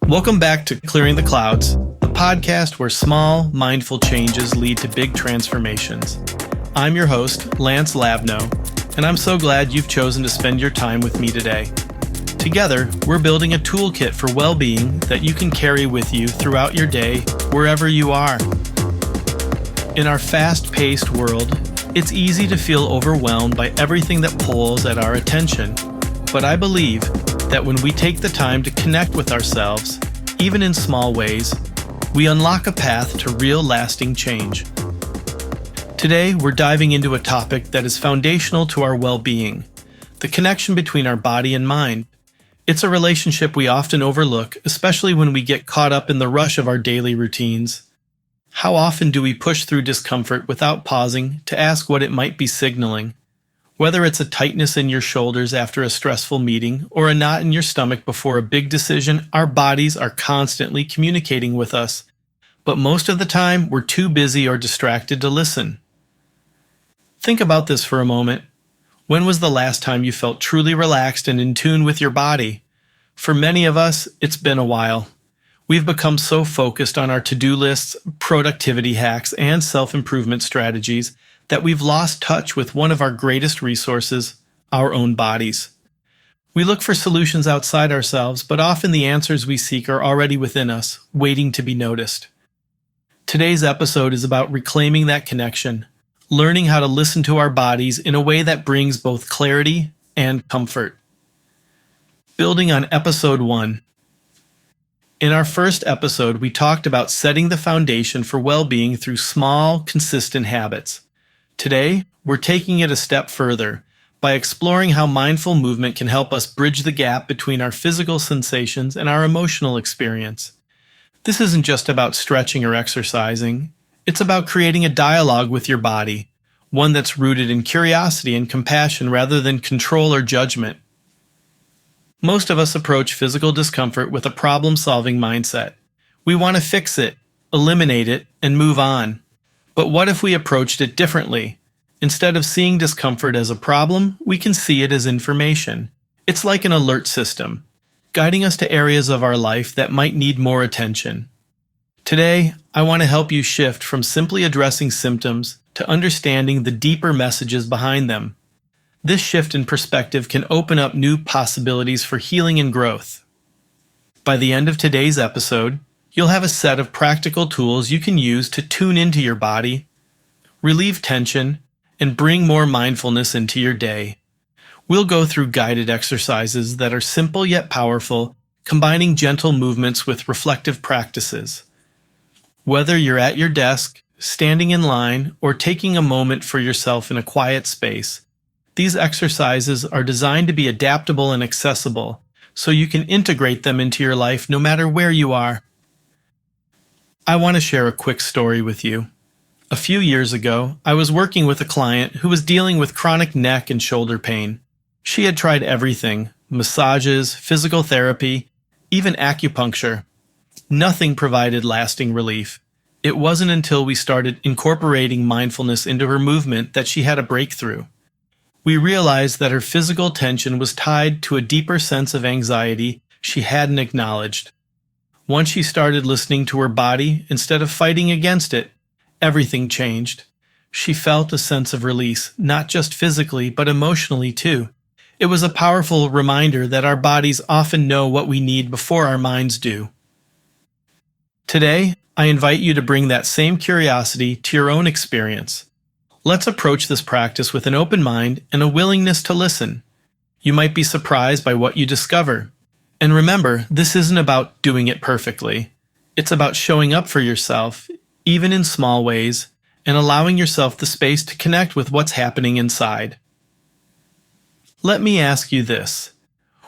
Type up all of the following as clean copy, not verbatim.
Welcome back to Clearing the Clouds, the podcast where small, mindful changes lead to big transformations. I'm your host, Lance Labno, and I'm so glad you've chosen to spend your time with me today. Together, we're building a toolkit for well-being that you can carry with you throughout your day, wherever you are. In our fast-paced world, it's easy to feel overwhelmed by everything that pulls at our attention. But I believe that when we take the time to connect with ourselves, even in small ways, we unlock a path to real lasting change. Today, we're diving into a topic that is foundational to our well-being, the connection between our body and mind. It's a relationship we often overlook, especially when we get caught up in the rush of our daily routines. How often do we push through discomfort without pausing to ask what it might be signaling? Whether it's a tightness in your shoulders after a stressful meeting or a knot in your stomach before a big decision, our bodies are constantly communicating with us. But most of the time, we're too busy or distracted to listen. Think about this for a moment. When was the last time you felt truly relaxed and in tune with your body? For many of us, it's been a while. We've become so focused on our to-do lists, productivity hacks, and self-improvement strategies that we've lost touch with one of our greatest resources, our own bodies. We look for solutions outside ourselves, but often the answers we seek are already within us, waiting to be noticed. Today's episode is about reclaiming that connection, learning how to listen to our bodies in a way that brings both clarity and comfort. Building on episode 1. In our first episode, we talked about setting the foundation for well-being through small, consistent habits. Today, we're taking it a step further by exploring how mindful movement can help us bridge the gap between our physical sensations and our emotional experience. This isn't just about stretching or exercising. It's about creating a dialogue with your body, one that's rooted in curiosity and compassion rather than control or judgment. Most of us approach physical discomfort with a problem-solving mindset. We want to fix it, eliminate it, and move on. But what if we approached it differently? Instead of seeing discomfort as a problem, we can see it as information. It's like an alert system, guiding us to areas of our life that might need more attention. Today, I want to help you shift from simply addressing symptoms to understanding the deeper messages behind them. This shift in perspective can open up new possibilities for healing and growth. By the end of today's episode, you'll have a set of practical tools you can use to tune into your body, relieve tension, and bring more mindfulness into your day. We'll go through guided exercises that are simple yet powerful, combining gentle movements with reflective practices. Whether you're at your desk, standing in line, or taking a moment for yourself in a quiet space, these exercises are designed to be adaptable and accessible, so you can integrate them into your life no matter where you are. I want to share a quick story with you. A few years ago, I was working with a client who was dealing with chronic neck and shoulder pain. She had tried everything: massages, physical therapy, even acupuncture. Nothing provided lasting relief. It wasn't until we started incorporating mindfulness into her movement that she had a breakthrough. We realized that her physical tension was tied to a deeper sense of anxiety she hadn't acknowledged. Once she started listening to her body instead of fighting against it, everything changed. She felt a sense of release, not just physically, but emotionally too. It was a powerful reminder that our bodies often know what we need before our minds do. Today, I invite you to bring that same curiosity to your own experience. Let's approach this practice with an open mind and a willingness to listen. You might be surprised by what you discover. And remember, this isn't about doing it perfectly. It's about showing up for yourself, even in small ways, and allowing yourself the space to connect with what's happening inside. Let me ask you this.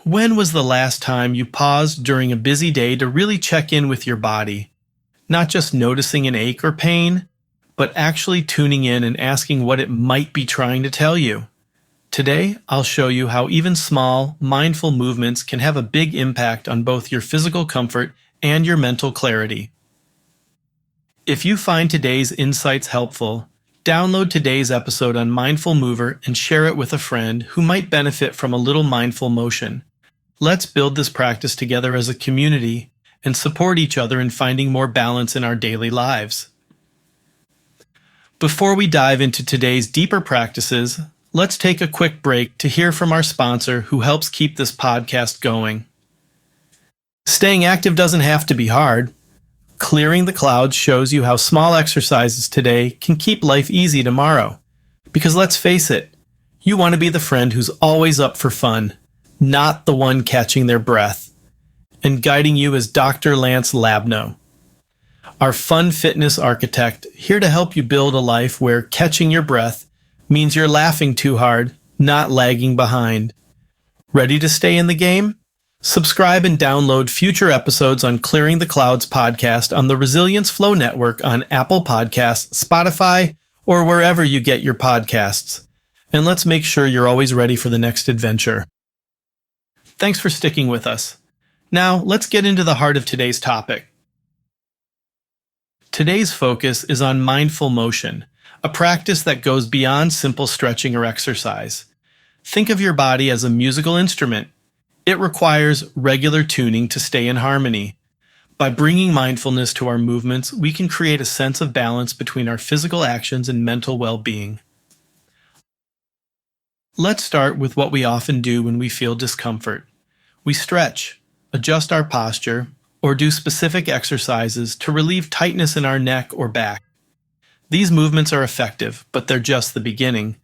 When was the last time you paused during a busy day to really check in with your body? Not just noticing an ache or pain, but actually tuning in and asking what it might be trying to tell you. Today, I'll show you how even small, mindful movements can have a big impact on both your physical comfort and your mental clarity. If you find today's insights helpful, download today's episode on Mindful Mover and share it with a friend who might benefit from a little mindful motion. Let's build this practice together as a community and support each other in finding more balance in our daily lives. Before we dive into today's deeper practices, let's take a quick break to hear from our sponsor who helps keep this podcast going. Staying active doesn't have to be hard. Clearing the Clouds shows you how small exercises today can keep life easy tomorrow. Because let's face it, you want to be the friend who's always up for fun, not the one catching their breath. And guiding you is Dr. Lance Labno, our fun fitness architect, here to help you build a life where catching your breath means you're laughing too hard, not lagging behind. Ready to stay in the game? Subscribe and download future episodes on Clearing the Clouds podcast on the Resilience Flow Network on Apple Podcasts, Spotify, or wherever you get your podcasts. And let's make sure you're always ready for the next adventure. Thanks for sticking with us. Now, let's get into the heart of today's topic. Today's focus is on mindful motion, a practice that goes beyond simple stretching or exercise. Think of your body as a musical instrument. It requires regular tuning to stay in harmony. By bringing mindfulness to our movements, we can create a sense of balance between our physical actions and mental well-being. Let's start with what we often do when we feel discomfort. We stretch, adjust our posture, or do specific exercises to relieve tightness in our neck or back. These movements are effective, but they're just the beginning.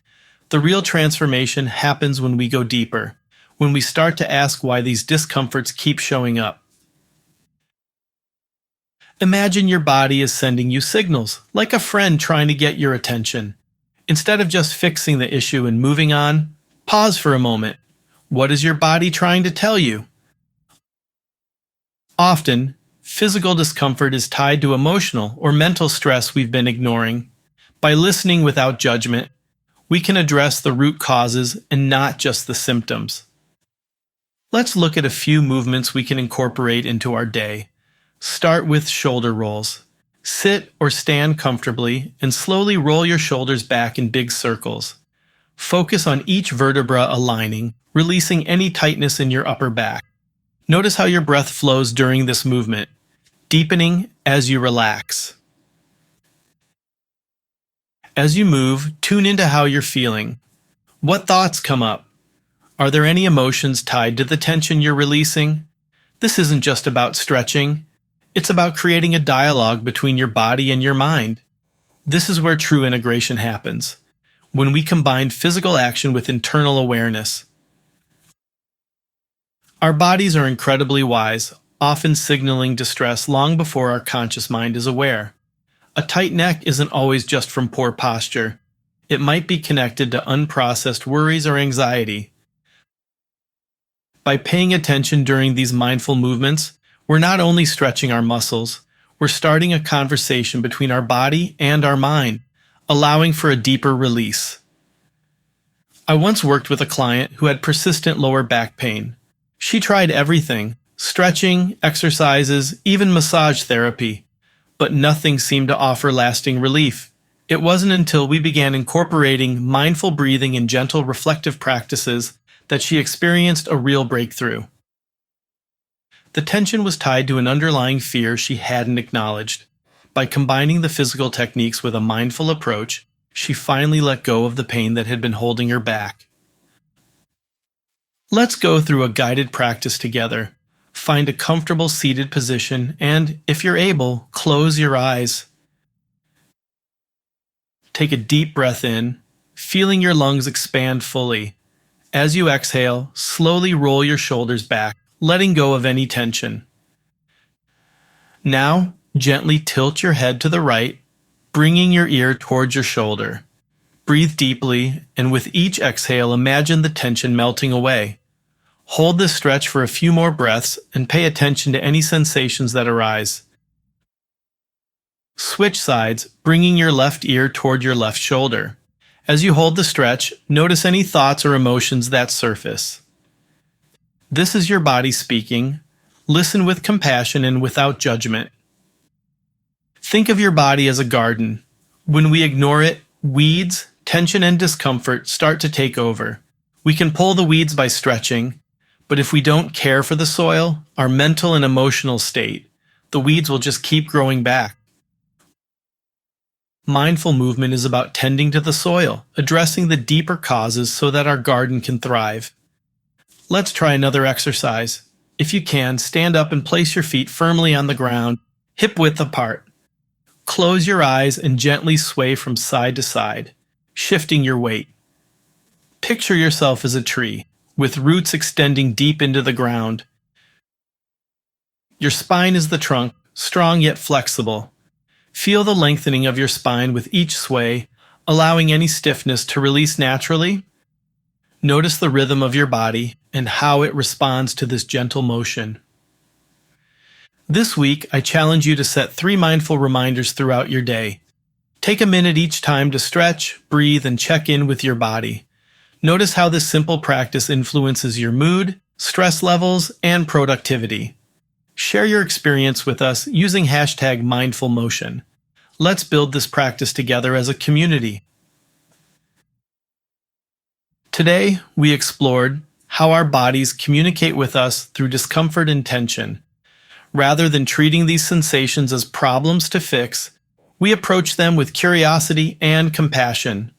The real transformation happens when we go deeper, when we start to ask why these discomforts keep showing up. Imagine your body is sending you signals, like a friend trying to get your attention. Instead of just fixing the issue and moving on, pause for a moment. What is your body trying to tell you? Often, physical discomfort is tied to emotional or mental stress we've been ignoring. By listening without judgment, we can address the root causes and not just the symptoms. Let's look at a few movements we can incorporate into our day. Start with shoulder rolls. Sit or stand comfortably and slowly roll your shoulders back in big circles. Focus on each vertebra aligning, releasing any tightness in your upper back. Notice how your breath flows during this movement, deepening as you relax. As you move, tune into how you're feeling. What thoughts come up? Are there any emotions tied to the tension you're releasing? This isn't just about stretching. It's about creating a dialogue between your body and your mind. This is where true integration happens, when we combine physical action with internal awareness. Our bodies are incredibly wise, often signaling distress long before our conscious mind is aware. A tight neck isn't always just from poor posture. It might be connected to unprocessed worries or anxiety. By paying attention during these mindful movements, we're not only stretching our muscles, we're starting a conversation between our body and our mind, allowing for a deeper release. I once worked with a client who had persistent lower back pain. She tried everything, stretching, exercises, even massage therapy, but nothing seemed to offer lasting relief. It wasn't until we began incorporating mindful breathing and gentle reflective practices that she experienced a real breakthrough. The tension was tied to an underlying fear she hadn't acknowledged. By combining the physical techniques with a mindful approach, she finally let go of the pain that had been holding her back. Let's go through a guided practice together. Find a comfortable seated position and, if you're able, close your eyes. Take a deep breath in, feeling your lungs expand fully. As you exhale, slowly roll your shoulders back, letting go of any tension. Now, gently tilt your head to the right, bringing your ear towards your shoulder. Breathe deeply, and with each exhale, imagine the tension melting away. Hold this stretch for a few more breaths and pay attention to any sensations that arise. Switch sides, bringing your left ear toward your left shoulder. As you hold the stretch, notice any thoughts or emotions that surface. This is your body speaking. Listen with compassion and without judgment. Think of your body as a garden. When we ignore it, weeds, tension, and discomfort start to take over. We can pull the weeds by stretching, But if we don't care for the soil, our mental and emotional state, the weeds will just keep growing back. Mindful movement is about tending to the soil, addressing the deeper causes so that our garden can thrive. Let's try another exercise. If you can, stand up and place your feet firmly on the ground, hip-width apart. Close your eyes and gently sway from side to side, shifting your weight. Picture yourself as a tree, with roots extending deep into the ground. Your spine is the trunk, strong yet flexible. Feel the lengthening of your spine with each sway, allowing any stiffness to release naturally. Notice the rhythm of your body and how it responds to this gentle motion. This week, I challenge you to set 3 mindful reminders throughout your day. Take a minute each time to stretch, breathe, and check in with your body. Notice how this simple practice influences your mood, stress levels, and productivity. Share your experience with us using #mindfulmotion. Let's build this practice together as a community. Today, we explored how our bodies communicate with us through discomfort and tension. Rather than treating these sensations as problems to fix, we approach them with curiosity and compassion.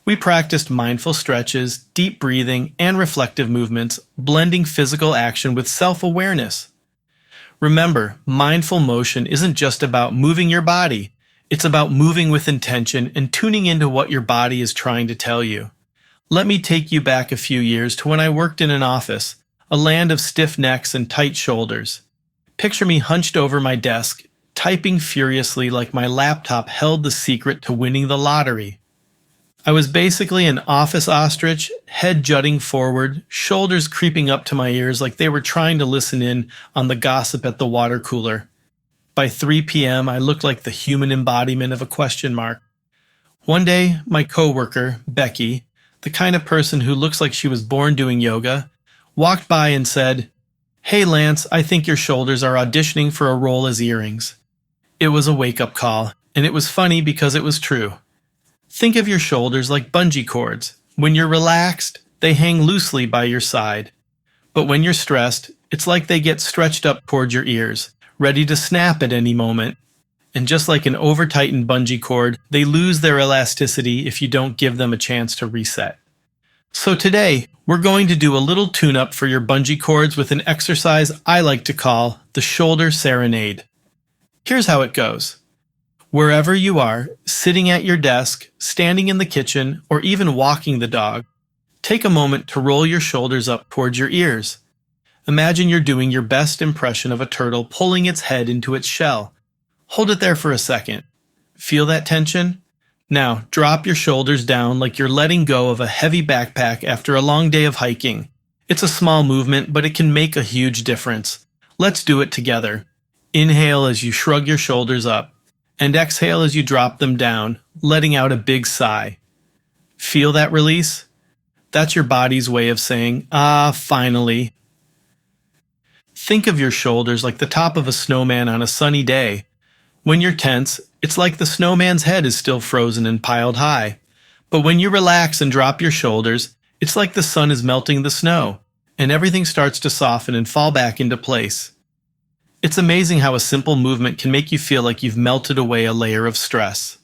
We practiced mindful stretches, deep breathing, and reflective movements, blending physical action with self-awareness. Remember, mindful motion isn't just about moving your body. It's about moving with intention and tuning into what your body is trying to tell you. Let me take you back a few years to when I worked in an office, a land of stiff necks and tight shoulders. Picture me hunched over my desk, typing furiously like my laptop held the secret to winning the lottery. I was basically an office ostrich, head jutting forward, shoulders creeping up to my ears like they were trying to listen in on the gossip at the water cooler. By 3 p.m., I looked like the human embodiment of a question mark. One day, my coworker, Becky, the kind of person who looks like she was born doing yoga, walked by and said, "Hey Lance, I think your shoulders are auditioning for a role as earrings." It was a wake-up call, and it was funny because it was true. Think of your shoulders like bungee cords. When you're relaxed, they hang loosely by your side. But when you're stressed, it's like they get stretched up towards your ears, ready to snap at any moment. And just like an over-tightened bungee cord, they lose their elasticity if you don't give them a chance to reset. So today, we're going to do a little tune-up for your bungee cords with an exercise I like to call the Shoulder Serenade. Here's how it goes. Wherever you are, sitting at your desk, standing in the kitchen, or even walking the dog, take a moment to roll your shoulders up towards your ears. Imagine you're doing your best impression of a turtle pulling its head into its shell. Hold it there for a second. Feel that tension? Now, drop your shoulders down like you're letting go of a heavy backpack after a long day of hiking. It's a small movement, but it can make a huge difference. Let's do it together. Inhale as you shrug your shoulders up, and exhale as you drop them down, letting out a big sigh. Feel that release? That's your body's way of saying, finally. Think of your shoulders like the top of a snowman on a sunny day. When you're tense, it's like the snowman's head is still frozen and piled high. But when you relax and drop your shoulders, it's like the sun is melting the snow, and everything starts to soften and fall back into place. It's amazing how a simple movement can make you feel like you've melted away a layer of stress.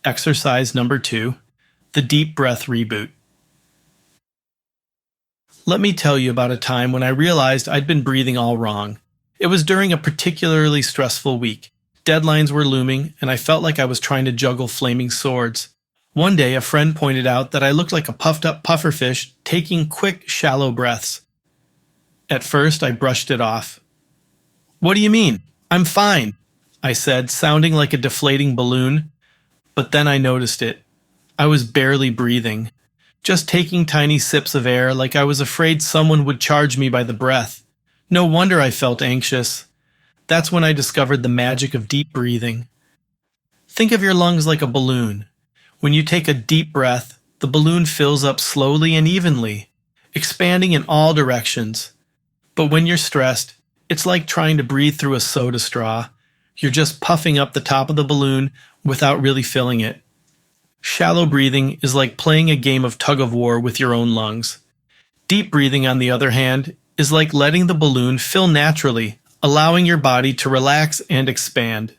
Exercise number 2, the Deep Breath Reboot. Let me tell you about a time when I realized I'd been breathing all wrong. It was during a particularly stressful week. Deadlines were looming, and I felt like I was trying to juggle flaming swords. One day, a friend pointed out that I looked like a puffed-up pufferfish taking quick, shallow breaths. At first, I brushed it off. "What do you mean? I'm fine," I said, sounding like a deflating balloon. But then I noticed it. I was barely breathing, just taking tiny sips of air like I was afraid someone would charge me by the breath. No wonder I felt anxious. That's when I discovered the magic of deep breathing. Think of your lungs like a balloon. When you take a deep breath, the balloon fills up slowly and evenly, expanding in all directions. But when you're stressed, it's like trying to breathe through a soda straw. You're just puffing up the top of the balloon without really filling it. Shallow breathing is like playing a game of tug-of-war with your own lungs. Deep breathing, on the other hand, is like letting the balloon fill naturally, allowing your body to relax and expand.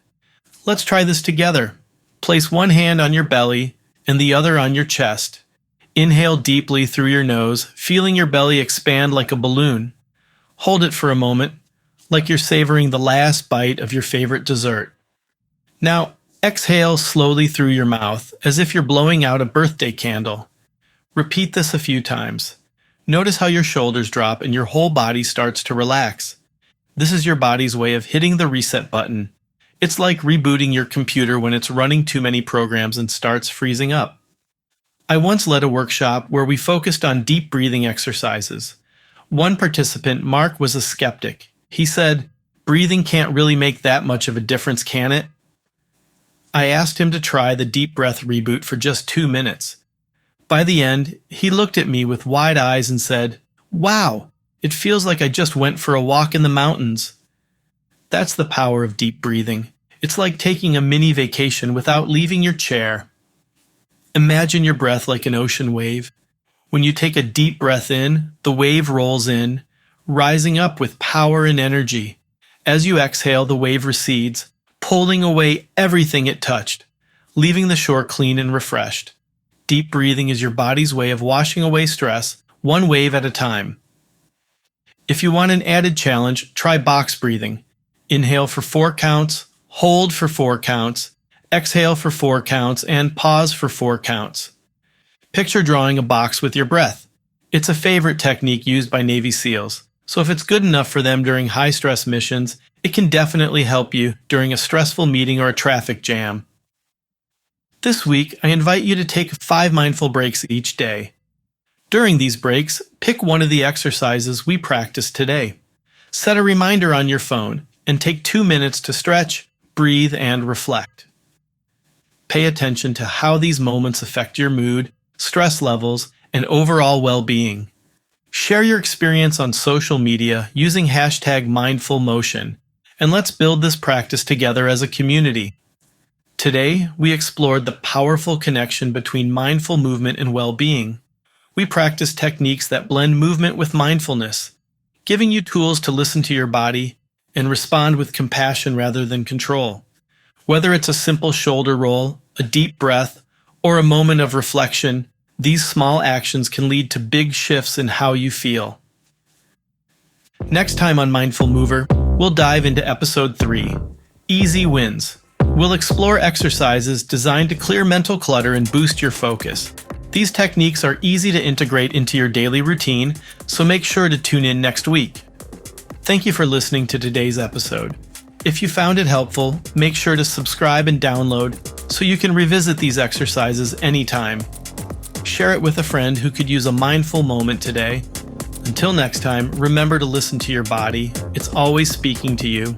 Let's try this together. Place one hand on your belly and the other on your chest. Inhale deeply through your nose, feeling your belly expand like a balloon. Hold it for a moment, like you're savoring the last bite of your favorite dessert. Now, exhale slowly through your mouth, as if you're blowing out a birthday candle. Repeat this a few times. Notice how your shoulders drop and your whole body starts to relax. This is your body's way of hitting the reset button. It's like rebooting your computer when it's running too many programs and starts freezing up. I once led a workshop where we focused on deep breathing exercises. One participant, Mark, was a skeptic. He said, "Breathing can't really make that much of a difference, can it?" I asked him to try the Deep Breath Reboot for just 2 minutes. By the end, he looked at me with wide eyes and said, "Wow, it feels like I just went for a walk in the mountains." That's the power of deep breathing. It's like taking a mini vacation without leaving your chair. Imagine your breath like an ocean wave. When you take a deep breath in, the wave rolls in, rising up with power and energy. As you exhale, the wave recedes, pulling away everything it touched, leaving the shore clean and refreshed. Deep breathing is your body's way of washing away stress, one wave at a time. If you want an added challenge, try box breathing. Inhale for 4 counts, hold for 4 counts, exhale for 4 counts, and pause for 4 counts. Picture drawing a box with your breath. It's a favorite technique used by Navy SEALs, so if it's good enough for them during high-stress missions, it can definitely help you during a stressful meeting or a traffic jam. This week, I invite you to take 5 mindful breaks each day. During these breaks, pick one of the exercises we practiced today. Set a reminder on your phone and take 2 minutes to stretch, breathe, and reflect. Pay attention to how these moments affect your mood, stress levels, and overall well-being. Share your experience on social media using #MindfulMotion, and let's build this practice together as a community. Today, we explored the powerful connection between mindful movement and well-being. We practiced techniques that blend movement with mindfulness, giving you tools to listen to your body and respond with compassion rather than control. Whether it's a simple shoulder roll, a deep breath, or a moment of reflection, these small actions can lead to big shifts in how you feel. Next time on Mindful Mover, we'll dive into Episode 3, Easy Wins. We'll explore exercises designed to clear mental clutter and boost your focus. These techniques are easy to integrate into your daily routine, so make sure to tune in next week. Thank you for listening to today's episode. If you found it helpful, make sure to subscribe and download so you can revisit these exercises anytime. Share it with a friend who could use a mindful moment today. Until next time, remember to listen to your body. It's always speaking to you.